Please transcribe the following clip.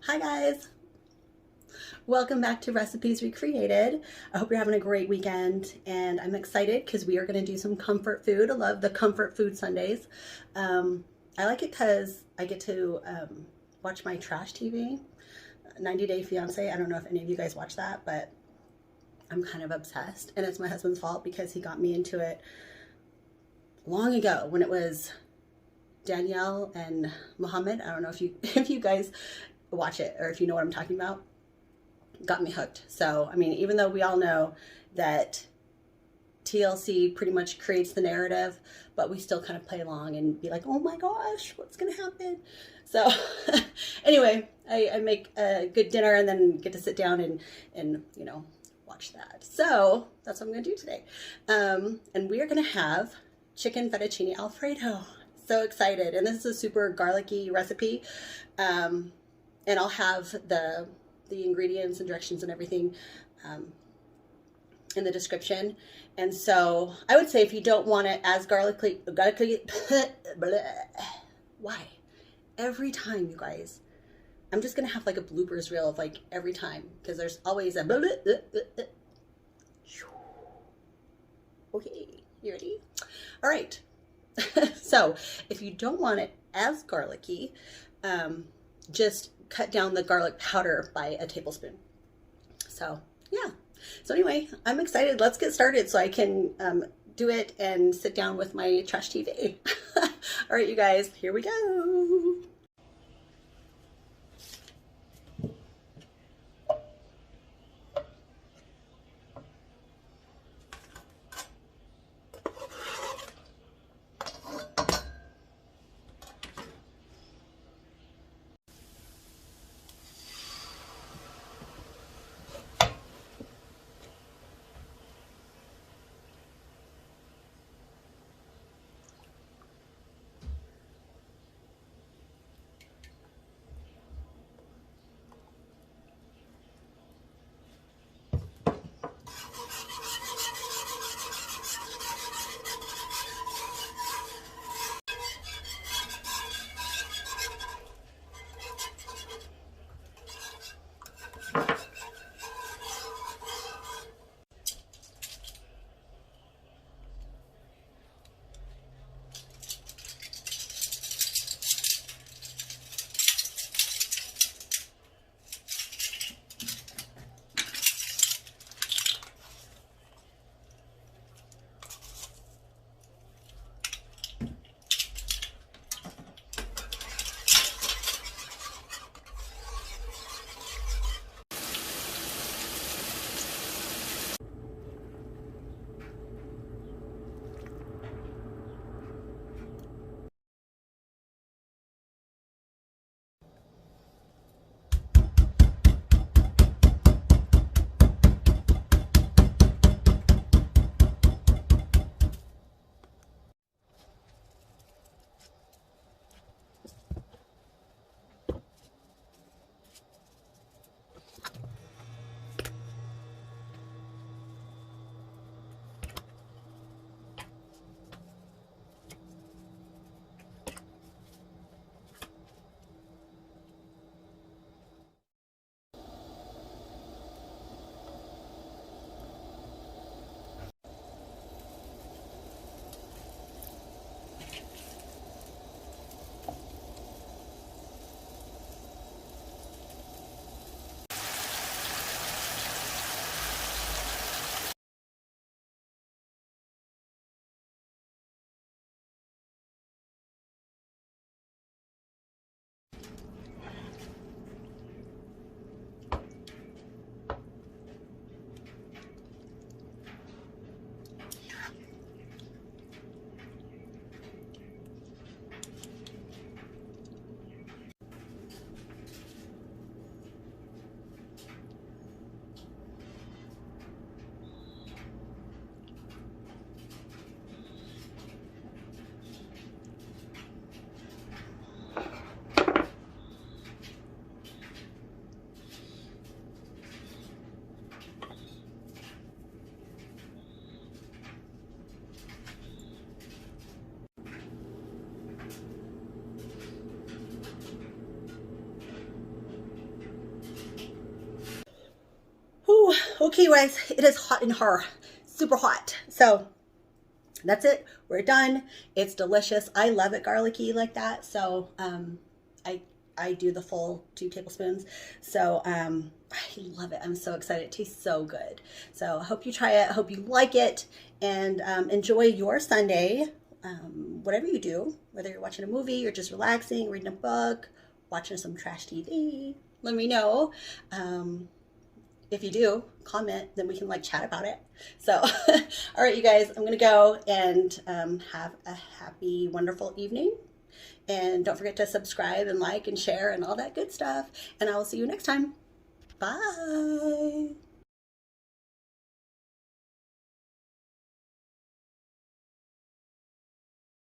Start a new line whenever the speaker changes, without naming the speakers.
Hi guys, welcome back to Recipes Recreated. I hope you're having a great weekend and I'm excited because we are going to do some comfort food. I love the comfort food Sundays. I like it because I get to watch my trash TV, 90 Day Fiance. I don't know if any of you guys watch that, but I'm kind of obsessed and it's my husband's fault because he got me into it long ago when it was Danielle and Muhammad. I don't know if you if you guys watch it or if you know what I'm talking about. Got me hooked. So I mean, even though we all know that TLC pretty much creates the narrative, but we still kind of play along and be like, oh my gosh, what's gonna happen? So anyway, I make a good dinner and then get to sit down and you know, watch that. So that's what I'm gonna do today. And we are gonna have chicken fettuccine Alfredo. So excited. And this is a super garlicky recipe. And I'll have the ingredients and directions and everything in the description. And so I would say if you don't want it as garlicky why? Every time, you guys, I'm just gonna have like a bloopers reel of like every time because there's always a okay, you ready? All right. So if you don't want it as garlicky, just cut down the garlic powder by a tablespoon. So yeah. So anyway, I'm excited. Let's get started so I can do it and sit down with my trash TV. All right, you guys, here we go. Okay, guys, it is hot in her, super hot. So that's it. We're done. It's delicious. I love it garlicky like that. So I I do the full 2 tablespoons. So I love it. I'm so excited. It tastes so good. So I hope you try it. I hope you like it, and enjoy your Sunday. Whatever you do, whether you're watching a movie or just relaxing, reading a book, watching some trash TV, let me know. If you do, comment, then we can like chat about it. So, all right, you guys, I'm gonna go and have a happy, wonderful evening. And don't forget to subscribe and like and share and all that good stuff. And I will see you next time. Bye.